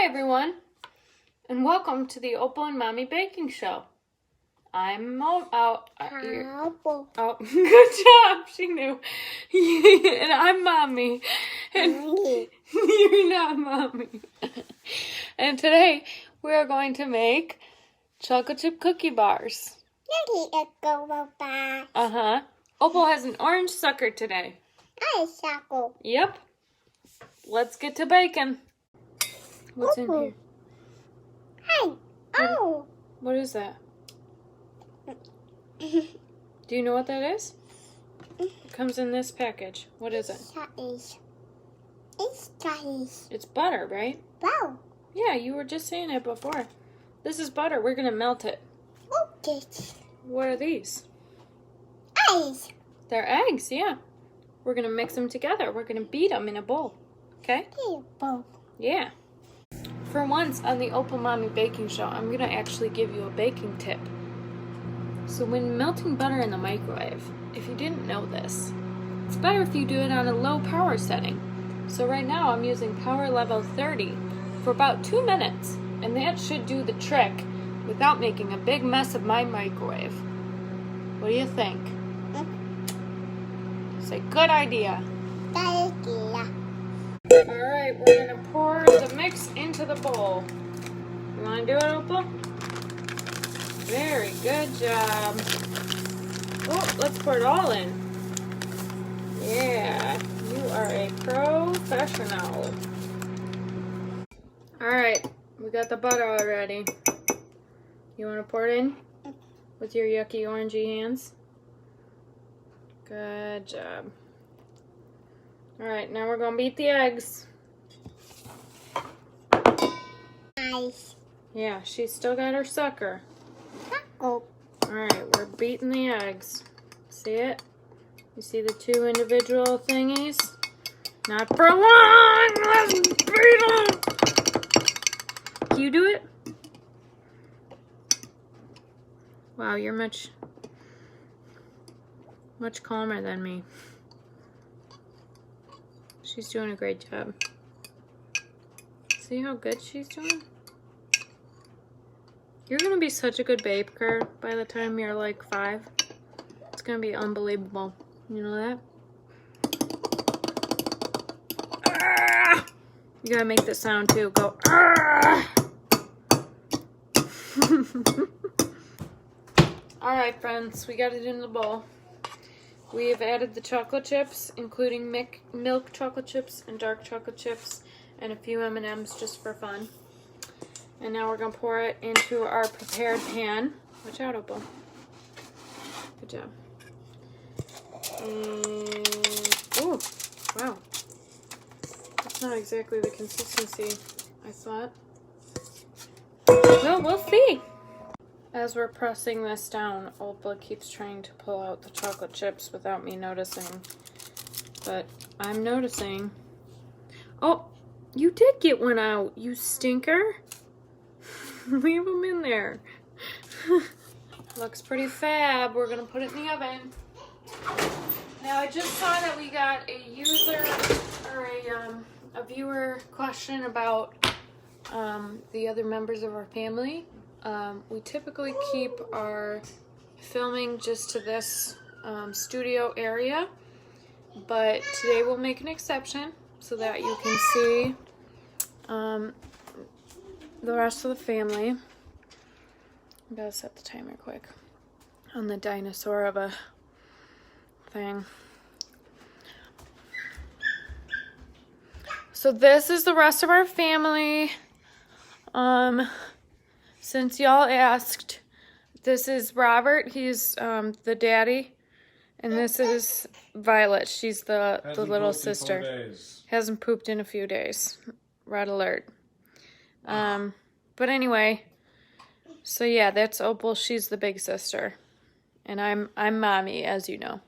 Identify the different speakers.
Speaker 1: everyone, and welcome to the Opal and Mommy Baking Show. I'm Oh, good job. She knew. And I'm Mommy. And you're not Mommy. And today we are going to make chocolate chip cookie bars. Opal has an orange sucker today. Yep. Let's get to baking. What's in here?
Speaker 2: Hey! Oh!
Speaker 1: What is that? Do you know what that is? It comes in this package. What is it? It's butter, right?
Speaker 2: Wow!
Speaker 1: Yeah, you were just saying it before. This is butter. We're going to melt it.
Speaker 2: Okay.
Speaker 1: What are these?
Speaker 2: Eggs!
Speaker 1: They're eggs, yeah. We're going to mix them together. We're going to beat them in a bowl. Okay?
Speaker 2: Bowl.
Speaker 1: Yeah. For once on the Opal Mommy Baking Show, I'm going to actually give you a baking tip. So when melting butter in the microwave, if you didn't know this, it's better if you do it on a low power setting. So right now I'm using power level 30 for about 2 minutes, and that should do the trick without making a big mess of my microwave. What do you think? Say good idea. Alright, we're going to pour the mix into the bowl. You want to do it, Opal? Very good job. Oh, let's pour it all in. Yeah, you are a professional. Alright, we got the butter already. You want to pour it in with your yucky orangey hands? Good job. Alright, now we're going to beat the eggs.
Speaker 2: Nice.
Speaker 1: Yeah, she's still got her sucker.
Speaker 2: Oh.
Speaker 1: Alright, we're beating the eggs. See it? You see the two individual thingies? Not for long! Let's beat them! Can you do it? Wow, you're much calmer than me. She's doing a great job. See how good she's doing? You're going to be such a good baker by the time you're like 5. It's going to be unbelievable. You know that? Ah! You got to make this sound too. Go, ah! Alright, friends. We got it in the bowl. We have added the chocolate chips, including milk chocolate chips and dark chocolate chips, and a few M&Ms just for fun. And now we're going to pour it into our prepared pan. Watch out, Opal. Good job. And, oh, wow. That's not exactly the consistency I thought. Well, we'll see. As we're pressing this down, Opal keeps trying to pull out the chocolate chips without me noticing. But I'm noticing. Oh, you did get one out, you stinker. Leave them in there. Looks pretty fab. We're going to put it in the oven. Now, I just saw that we got a user or a viewer question about the other members of our family. We typically keep our filming just to this studio area, but today we'll make an exception so that you can see the rest of the family. I gotta set the timer quick on the dinosaur of a thing. So this is the rest of our family. Since y'all asked, this is Robert. He's the daddy, and this is Violet. She's the little sister. Hasn't pooped in a few days. Red alert. But anyway, so yeah, that's Opal. She's the big sister, and I'm Mommy, as you know.